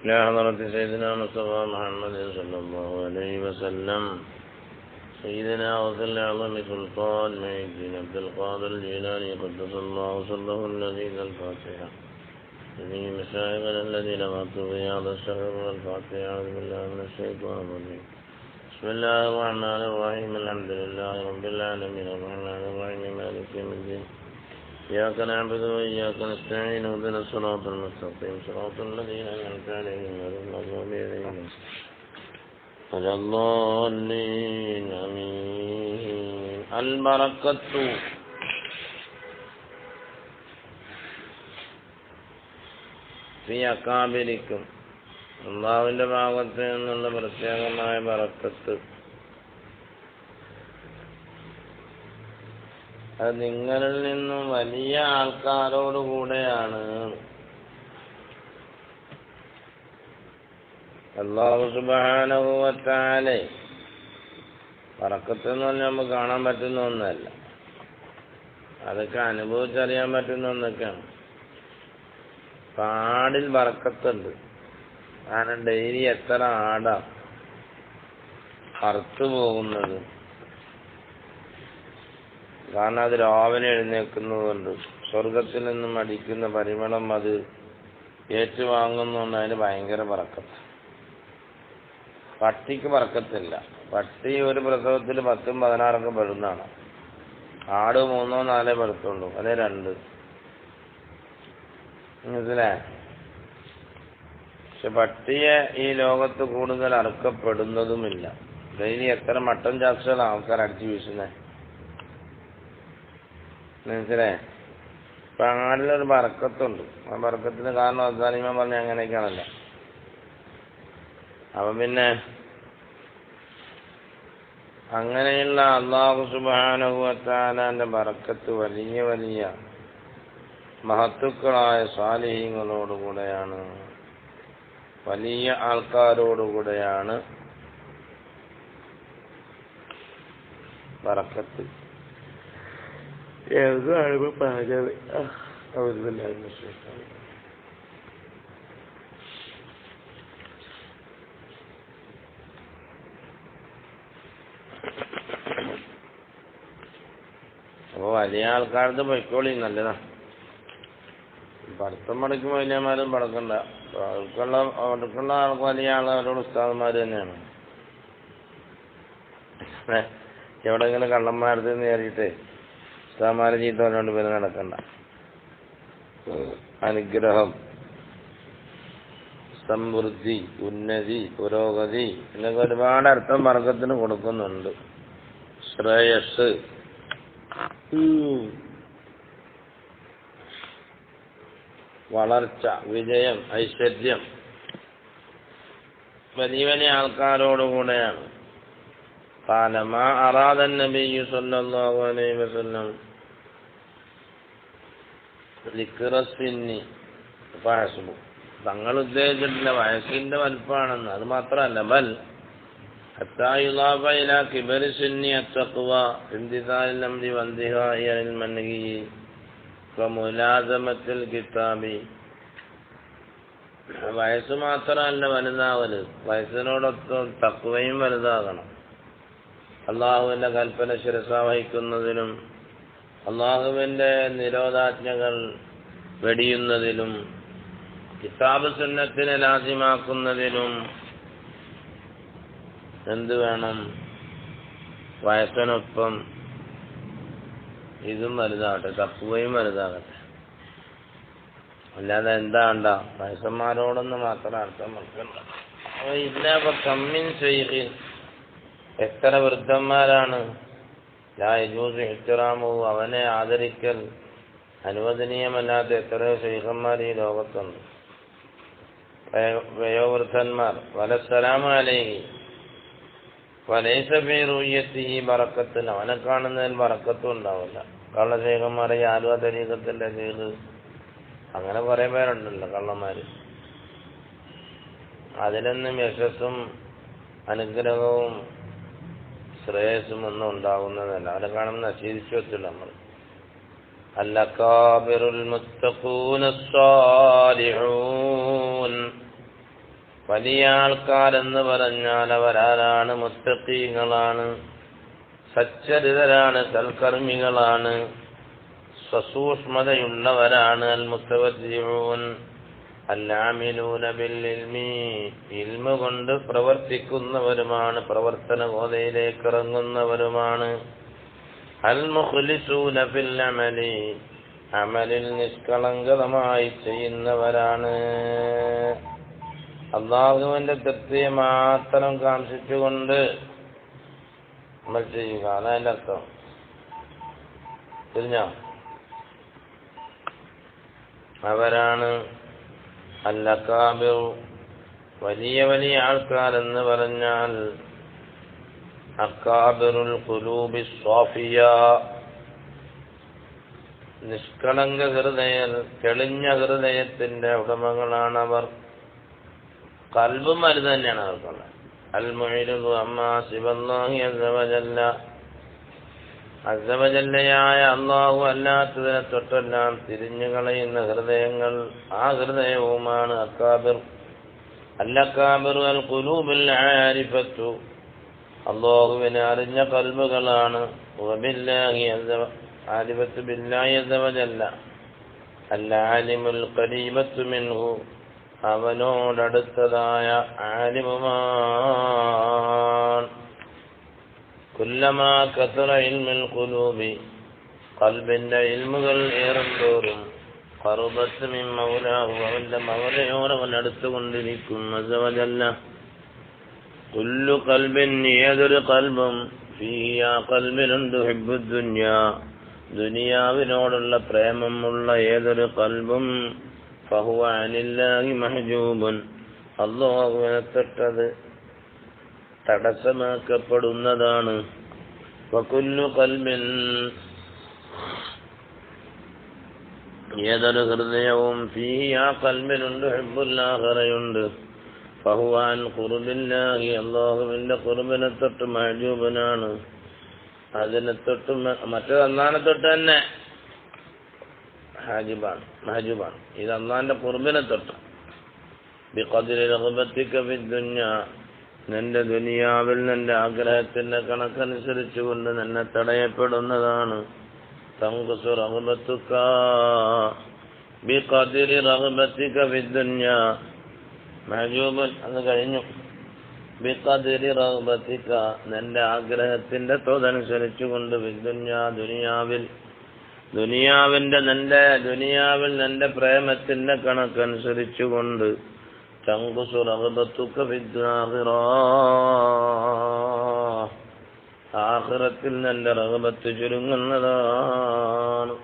إلى حضرة سيدنا مصطفى محمد صلى الله عليه وسلم سيدنا وصل أعظم سلطان معين الدين عبد القادر الجيلاني قدس الله سره الذي الفاتحة جميع مشايخنا الذين ماتوا في هذا الشهر والفاتحة. أعوذ بالله من الشيطان الرجيم. بسم الله الرحمن الرحيم. الحمد لله رب العالمين الرحمن الرحيم مالك يوم الدين إياك نعبد وإياك نستعين اهدنا الصراط المستقيم صراط الذين أنعمت عليهم غير المغضوب عليهم ولا الضالين آمين. البركة في أكابركم. അള്ളാഹുവിന്റെ ഭാഗത്ത് നിന്നുള്ള പ്രത്യേകമായ ബറക്കത്ത് അത് നിങ്ങളിൽ നിന്നും വലിയ ആൾക്കാരോടുകൂടെയാണ്. അല്ലാഹു സുബ്ഹാനഹു വ തആല ബറക്കത്ത് എന്ന് പറഞ്ഞാൽ നമുക്ക് കാണാൻ പറ്റുന്ന ഒന്നല്ല, അതൊക്കെ അനുഭവിച്ചറിയാൻ പറ്റുന്ന ഒന്നൊക്കെയാണ്. ആടിൽ ബറക്കത്തുണ്ട്. കാരണം ഡെയിലി എത്ര ആടാ അറുത്തു പോകുന്നത്. കാരണം അത് രാവിലെ എഴുന്നേൽക്കുന്നതുകൊണ്ട് സ്വർഗത്തിൽ നിന്നും അടിക്കുന്ന പരിമളം അത് ഏറ്റുവാങ്ങുന്നുണ്ട്. അതിന് ഭയങ്കര ബറക്കത്ത്. പട്ടിക്ക് ബറക്കത്തില്ല. പട്ടി ഒരു പ്രസവത്തിൽ 10-16 പെടുന്നതാണ്. ആട് 3-4 പെടുത്തുള്ളൂ, അല്ലെ 2. മനസ്സിലായേ? പക്ഷെ പട്ടിയെ ഈ ലോകത്ത് കൂടുതൽ അറുക്കപ്പെടുന്നതുമില്ല. ഡെയിലി എത്ര മട്ടൻ ചാക്സുകൾ ആൾക്കാർ അടിച്ചു വീശുന്നേ. മനസ്സിലായേ? ഇപ്പൊ ആടിലൊരു ബറക്കത്തുണ്ട്. ആ ബറക്കത്തിന് കാരണം അദ്വാനിമ പറഞ്ഞ അങ്ങനെയൊക്കെയാണല്ലോ. അപ്പൊ പിന്നെ അങ്ങനെയുള്ള അല്ലാഹു സുബ്ഹാനഹു വ തആലയുടെ ബറക്കത്ത് വലിയ വലിയ മഹത്തുക്കളായ സാലിഹീങ്ങളോടുകൂടെയാണ്, വലിയ ആൾക്കാരോടുകൂടെയാണ് ബറക്കത്ത്. ഏതാണ് പറഞ്ഞത്? അപ്പൊ വലിയ ആൾക്കാർക്ക് പൊയ്ക്കോളി, നല്ലതാ. പഠിത്തം പഠിക്കുമ്പോൾ വലിയമാരും പഠിക്കണ്ട. അവർക്കുള്ള ആൾക്ക് വലിയ ആളവരോട് ഉസ്താദന്മാർ തന്നെയാണ്. എവിടെങ്കിലും കള്ളന്മാരത്ത് കയറിയിട്ട് ഉസ്താദന്മാരെ ചീത്ത പറഞ്ഞുകൊണ്ട് പേര് നടക്കണ്ട. അനുഗ്രഹം, സമൃദ്ധി, ഉന്നതി, പുരോഗതി എന്നൊക്കെ ഒരുപാട് അർത്ഥം വർഗത്തിന് കൊടുക്കുന്നുണ്ട്. ശ്രേയസ്, വളർച്ച, വിജയം, ഐശ്വര്യം വലിയ വലിയ ആൾക്കാരോടുകൂടെയാണ്. കാലമാ അറാദൻ നബിയ്യു സല്ലല്ലാഹു അലൈഹി വസല്ലം ലിക്റസിന്നി ഫഹസ്ബു. തങ്ങൾ ഉദ്ദേശിച്ചിട്ടില്ല വയസ്സിന്റെ വലുപ്പമാണെന്ന്. അത് മാത്രമല്ല, ബൽ ഹത്താ യുളാഫ ഇലാ കിബരി സിന്നി അത്തഖ്വ ഇംതിസാലിൽ അംരി വൻതിഹാഇ അനിൽ മൻഹി മുലാസമത്തിൽ കിതാബി. വയസ്സ് മാത്രമല്ല വലുതാവല്, വയസ്സിനോടൊപ്പം തഖ്വയും വലുതാകണം. അള്ളാഹുവിന്റെ കൽപ്പന ശിരസാവഹിക്കുന്നതിലും അള്ളാഹുവിന്റെ നിരോധാജ്ഞകൾ വെടിയുന്നതിലും കിതാബ് സുന്നത്തിനെ ലാസിമാക്കുന്നതിലും എന്ത് വേണം? വയസ്സിനൊപ്പം ഇതും വലുതാകട്ടെ, തഖ്വയും വലുതാകട്ടെ. അല്ലാതെ എന്താ വേണ്ട? വയസ്സന്മാരോടൊന്നും മാത്രം അർത്ഥം വെക്കണ്ട. ഇല്ലാപ്പൊ കമ്മിൻ ശൈഖ്, എത്ര വൃദ്ധന്മാരാണ് ലാ യജൂസു ഇഹ്തിറാമു, അവനെ ആദരിക്കൽ അനുവദനീയമല്ലാത്ത എത്രയോ ശൈഖന്മാർ ഈ ലോകത്തുണ്ട്. വയോവൃദ്ധന്മാർ. വലസ്സലാമു അലൈഹി വലൈസ ഫീ റുയ്യത്തിഹി ബറക്കത്തുൻ, അവനെ കാണുന്നതിൽ ബറക്കത്തും ഉണ്ടാവില്ല. കള്ള ശൈഖന്മാരെ ഈ ആലുവ തരീഖത്തിന്റെ ശൈഖ്, അങ്ങനെ കുറെ പേരുണ്ടല്ലോ കള്ളന്മാര്. അതിലൊന്നും യശസ്സും അനുഗ്രഹവും ശ്രേയസ്സും ഒന്നും ഉണ്ടാകുന്നതല്ല. അവരെ കാണുന്ന നശീലിച്ചു വെച്ചില്ല നമ്മൾ. അൽഅകാബിറുൽ മുത്തഖൂന സ്സാലിഹൂൻ, വലിയ ആൾക്കാരെന്ന് പറഞ്ഞാൽ അവരാരാണ്? മുത്തഖീങ്ങളാണ്, സച്ചരിതരാണ്, സൽക്കർമ്മികളാണ്, സസൂക്ഷ്മതയുള്ളവരാണ്. അൽ മുത്തവദ്ദിഊൻ അൽ-ആമിലൂന ബിൽ ഇൽമി, ഇൽമു കൊണ്ട് പ്രവർത്തിക്കുന്നവരുമാണ്, പ്രവർത്തന ഗോതയിലേക്ക് ഇറങ്ങുന്നവരുമാണ്. അൽ മുഖ്ലിസൂന ഫിൽ അമലി, അമലിൽ നിഷ്കളങ്കമായി ചെയ്യുന്നവരാണ്. അല്ലാഹുവിന്റെ തൃപ്തിയെ മാത്രം കാംക്ഷിച്ചുകൊണ്ട് അമൽ ചെയ്യുക, അതതിന്റെ അർത്ഥം. തിരിഞ്ഞോ? അവരാണ് അൽ-അകാബിർ, വലിയ വലിയ ആൾക്കാരെന്ന് പറഞ്ഞാൽ അകാബിറുൽ ഖുലൂബി സ്വാഫിയ, നിഷ്കളങ്ക ഹൃദയർ, തെളിഞ്ഞ ഹൃദയത്തിന്റെ ഉടമകളാണ് അവർ. ഖൽബും അത് തന്നെയാണ് അവർക്കുള്ളത്. അൽ മുഅ്രിദു അമ്മാ സിവല്ലാഹി അസ്സ വജല്ല, അസ്സവജല്ലയായ അല്ലാഹു അല്ലാത്തതിനെ തൊട്ടെല്ലാം തിരിഞ്ഞു കളയുന്ന ഹൃദയങ്ങൾ, ആ ഹൃദയവുമാണ് അക്കാബിർ. അൽ-അക്കാബിറു അൽ ഖുലൂബുൽ ആരിഫത്തു, അല്ലാഹുവിനെ അറിഞ്ഞ ഖൽബുകളാണ്. വബില്ലാഹി ആരിഫത്തു ബില്ലാഹി അസ്സവജല്ല അൽ-ആലിമുൽ ഖരീബത്തു മിൻഹു, അവനോടടുത്തതായ ആലിമുമാണ്. കുല്ലമാ കസറ ഇൽമുൽ ഖുലൂബി, ഖൽബിന്റെ ഇൽമുകൾ ഏറുന്തോറും ഖർബത്ത് മിൻ മൗലാഹു, അവന്റെ മൗലയോട് അവൻ അടുത്തുകൊണ്ടിരിക്കും. അസ്സവജല്ല കുല്ലു ഖൽബിൻ, ഏതൊരു ഖൽബും ഫീഹി, ആ ഖൽബിലുണ്ട് ഹുബ്ബുദ് ദുനിയാ, ദുനിയാവിനോടുള്ള പ്രേമമുള്ള ഏതൊരു ഖൽബും ഫഹുവ അനില്ലാഹി മഹ്ജൂബുൻ, അല്ലാഹുവിനെ തൊട്ടത് തടസ്സമാക്കപ്പെടുന്നതാണ്. വകുല്ലു ഖൽബിൻ, ഏതൊരു ഹൃദയവും ഫീഹി, ആ ഖൽബിലുണ്ട് ഹുബ്ബുൽ ആഖിറയുണ്ട്, ഫഹുവ അൻ ഖുർബില്ലാഹി, അല്ലാഹുവിന്റെ ഖുർബിനെ തൊട്ട് മഹ്ജൂബനാണ്. അതിനെ തൊട്ട് മറ്റേത് അല്ലാഹുവിനെ തൊട്ട് തന്നെ മഹ്ജൂബാണ്. ഇത് അല്ലാഹുവിന്റെ ഖുർബിനെ തൊട്ട്. ബിഖദ്രി റഗ്ബതിക ഫിദ്ദുനിയാ, നിന്റെ ദുനിയാവിൽ നിന്റെ ആഗ്രഹത്തിന്റെ കണക്കനുസരിച്ചുകൊണ്ട് നിന്നെ തടയപ്പെടുന്നതാണ്. തൻഖുസു റഗ്ബതുക ബിഖദ്രി റഗ്ബതിക ഫിദ്ദുനിയാ, മഹ്ജൂബൻ അത് കഴിഞ്ഞു. ബിഖദ്രി റഗ്ബതിക, നിന്റെ ആഗ്രഹത്തിന്റെ തോതനുസരിച്ചുകൊണ്ട് ഫിദ്ദുനിയാ, ദുനിയാവിൽ നിന്റെ പ്രേമത്തിന്റെ കണക്കനുസരിച്ചുകൊണ്ട് തൻഖുസു റഗ്ബതുക ഫിദ്ദാഖിറ, ആഖിറത്തിൽ നിന്റെ റഗ്ബത്ത് ചുരുങ്ങുന്നതാണ്.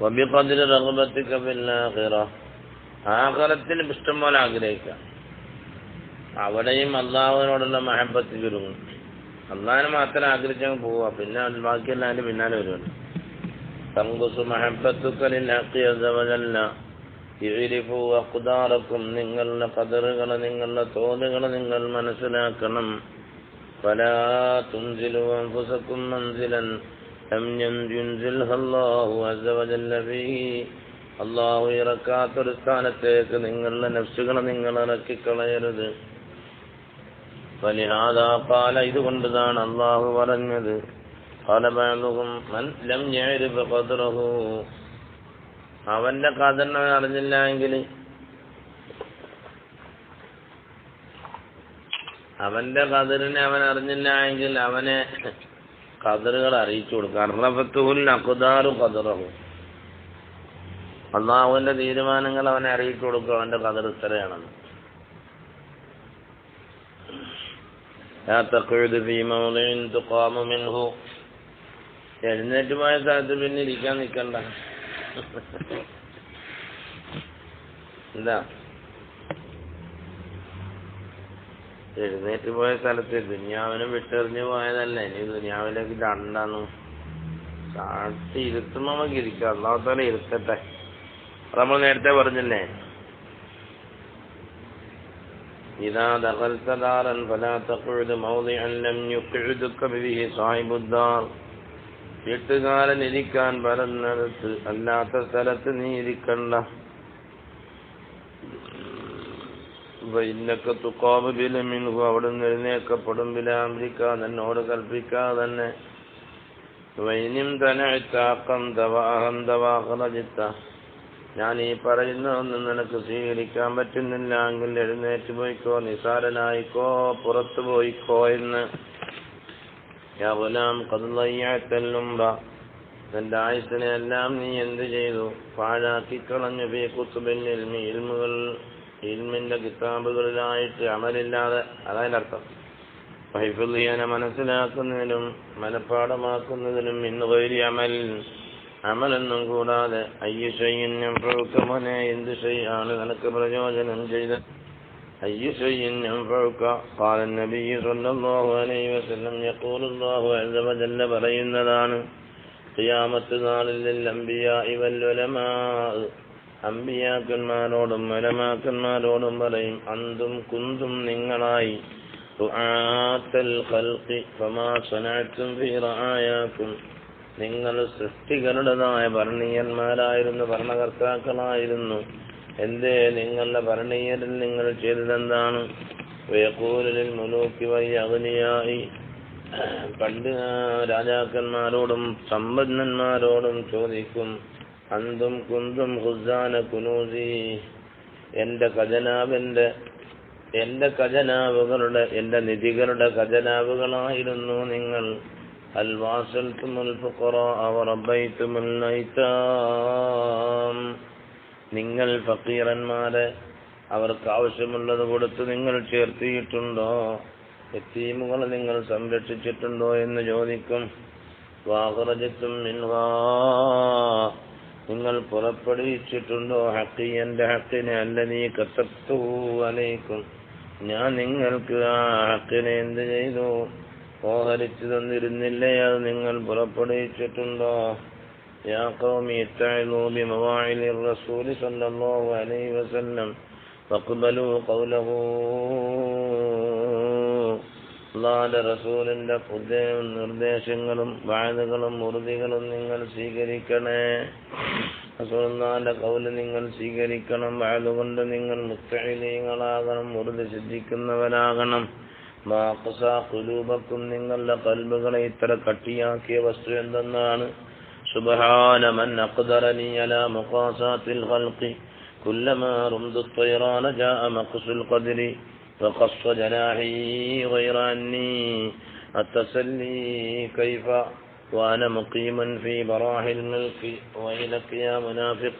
വബിഖദ്രി റഗ്ബതിക ഫിൽ ആഖിറ, ആഖിറത്തിൽ ഇഷ്ടം പോലെ ആഗ്രഹിക്കുക. അവിടെയും അള്ളാഹുവിനോടുള്ള മഹബത്ത് ചുരുങ്ങും. അള്ളാഹിനെ മാത്രം ആഗ്രഹിച്ചങ്ങ് പോവുക, പിന്നെ ബാക്കിയെല്ലാം അതിന്റെ പിന്നാലെ വരുമല്ലോ. തൻഖുസു മഹബത്തുക ലിൽ ഹഖി അസ്സ വജല്ല യഅരിഫു അഖ്ദാറക്കും, നിങ്ങളുടെ ഖദറുകൾ, നിങ്ങളുടെ തോതുകൾ നിങ്ങൾ മനസ്സിലാക്കണം. ഫലാ തുൻസിലു അൻഫുസകും മൻസിലൻ ലം യുൻസിൽഹു അല്ലാഹു അസ്സ വജല്ല ഫീഹി, അല്ലാഹു ഇറക്കാത്തൊരു സ്ഥാനത്തേക്ക് നിങ്ങളുടെ നഫ്സുകളെ നിങ്ങൾ ഇറക്കിക്കളയരുത്. ഫലിഹാദാ ഖാല, ഇതുകൊണ്ടാണ് അല്ലാഹു പറഞ്ഞത്, ഖാല ബഅ്ദുഹും മൻ ലം യഅരിഫ ഖദ്റഹു, അവന്റെ ഖദറിനെ അറിഞ്ഞില്ല എങ്കിൽ, അവന്റെ ഖദറിനെ അവൻ അറിഞ്ഞില്ല എങ്കിൽ അവനെ ഖദറുകൾ അറിയിച്ചു കൊടുക്കുക. അർറഫത്തുൽ അഖ്ദാറു ഖദ്റഹു, അള്ളാഹുവിന്റെ തീരുമാനങ്ങൾ അവനെ അറിയിച്ചു കൊടുക്കുക, അവന്റെ ഖദർ ഇത്രയാണെന്ന്. ലാ തഖ്ഉദു ഫീ മൗദിഇൻ തുഖാമു മിൻഹു, എഴുന്നേറ്റ് പോയ സ്ഥലത്ത് പിന്നെ ഇരിക്കാൻ നിൽക്കണ്ട. എന്താ എഴുന്നേറ്റ് പോയ സ്ഥലത്ത് ദുനിയാവിനും വിട്ടെറിഞ്ഞു പോയതല്ല. ഇനി ദുനിയാവിലേക്ക് രണ്ടാന്നു ചാട്ടി ഇരുത്തുമ്പോ നമുക്ക് ഇരിക്കാം. അല്ലാത്തവരെ ഇരുത്തട്ടെ. നമ്മൾ നേരത്തെ പറഞ്ഞില്ലേ, ഇദാ ദഖൽത ദാറൻ ഫലാ തഖഉദ് മൗദിഅൻ ലം യുഖ്ഇദുക ബിഹി സാഹിബുദ്ദാർ. വീട്ടുകാരൻ ഇരിക്കാൻ പറഞ്ഞിടത്ത് അല്ലാത്ത സ്ഥലത്ത് നീ ഇരിക്കണ്ട. ഇന്നൊക്കെ തുക്കാബില മിൻഹു, അവിടുന്ന് എഴുന്നേക്കപ്പെടും. ബിലാംരിക്ക, എന്നോട് കൽപ്പിക്കാതെ തന്നെ. വൈനിം തനഅത്താഖന്തവാഖറജിത്ത, ഞാൻ ഈ പറയുന്നതൊന്നും നിനക്ക് സ്വീകരിക്കാൻ പറ്റുന്നില്ല എങ്കിൽ എഴുന്നേറ്റ് പോയിക്കോ, നിസാരനായിക്കോ, പുറത്തു പോയിക്കോ എന്ന്. യാ ഗുലാം ഖദ് ളയ്യഅതൽ ഉംറ, നിന്റെ ആയുസ്സിനെ എല്ലാം നീ എന്ത് ചെയ്തു? പാഴാക്കി കളഞ്ഞു. ഫീ കുതുബിൽ ഇൽമി, ഇൽമിന്റെ കിതാബുകളിലായിട്ട് അമലില്ലാതെ. അതതിനർത്ഥം ഹിഫ്ളിനെ മനസ്സിലാക്കുന്നതിനും മനഃപ്പാടമാക്കുന്നതിനും ഇന്ന് ഗൈരി അമലൊന്നും കൂടാതെ. അയ്യു ശൈഇൻ യൻഫഉക, മോനെ എന്ത് ശൈആണ് നിനക്ക് പ്രയോജനം ചെയ്തത്? അയ്യു ശൈഇൻ യൻഫഉക ഖാല നബി സ്വല്ലല്ലാഹു അലൈഹി വസല്ലം യഖൂലുല്ലാഹു അസ്സ വജല്ല പറയുന്നതാണ്, ഖിയാമത്ത് നാളിൽ അംബിയാഇ വൽ ഉലമാ, അംബിയാക്കന്മാരോടും ഉലമാക്കന്മാരോടും പറയും, അന്തും കുന്തും നിങ്ങളായി, ദുആത്തൽ ഖൽഖി ഫമാ സനഅതും ഫീ റആയാകും, നിങ്ങൾ സൃഷ്ടികളുടേതായ ഭരണീയന്മാരായിരുന്നു, ഭരണകർത്താക്കളായിരുന്നു. എന്തേ നിങ്ങളുടെ ഭരണീയരിൽ നിങ്ങൾ ചെയ്തതെന്താണ്? വയഖൂലുൽ മുലൂകി വയഗ്നിയായി, പണ്ട് രാജാക്കന്മാരോടും സമ്പന്നന്മാരോടും ചോദിക്കും, അന്തും കുന്തും ഖുസാന കുനൂസി, എന്റെ ഖജനാവുകളുടെ, എന്റെ നിധികളുടെ ഖജനാവുകളായിരുന്നു നിങ്ങൾ. ഹൽ വാസൽതുമുൽ ഫുഖറാ വറബൈതുമുൽ ഐതാം, നിങ്ങൾ ഫഖീറന്മാരെ അവർക്ക് ആവശ്യമുള്ളത് കൊടുത്ത് നിങ്ങൾ ചേർത്തിയിട്ടുണ്ടോ? യതീമുകളെ നിങ്ങൾ സംരക്ഷിച്ചിട്ടുണ്ടോ എന്ന് ചോദിക്കും. വാഖറജതും മിൻഹാ, നിങ്ങൾ പുറപ്പെടുവിച്ചിട്ടുണ്ടോ? ഹഖി, എന്റെ ഹഖിനെ, അല്ലദീ കതബ്തു അലൈക്കും, ഞാൻ നിങ്ങൾക്ക് ആ ഹഖിനെ എന്ത് ചെയ്തു? ഓഹരിച്ചു തന്നിരുന്നില്ലേ? അത് നിങ്ങൾ പുറപ്പെടുവിച്ചിട്ടുണ്ടോ? യാ ഖൗമി ഇത്തഇദൂ ബിമവാഇലിർ റസൂലി സ്വല്ലല്ലാഹു അലൈഹി വസല്ലം ഫഖ്ബലൂ ഖൗലഹു, അല്ലാഹുവിന്റെ റസൂലിന്റെ നിർദ്ദേശങ്ങളും വാഅദുകളും ഉറുദികളും നിങ്ങൾ സ്വീകരിക്കണേ. റസൂലുള്ളാഹിന്റെ ഖൗല് നിങ്ങൾ സ്വീകരിക്കണം. വാഅദ് കൊണ്ട് നിങ്ങൾ മുത്തഈലീങ്ങളാകണം, ഉറുദ് സിദ്ധിക്കുന്നവരാകണം. മാ ഖസാ ഖുലൂബക്കും, നിങ്ങളുടെ ഖൽബുകളെ ഇത്ര കട്ടിയാക്കിയ വസ്തു എന്തെന്നാണ്? സുബ്ഹാന മൻ അഖ്ദറനി അലാ മുഖാസാത്തിൽ ഖൽഖി, കുല്ലമാ റുംദു ത്വയ്റാന ജാഅ മഖ്സുൽ ഖദ്രി فقص جناحي غير أني التسلي كيف وأنا مقيم في براح الملك ويلك يا منافق.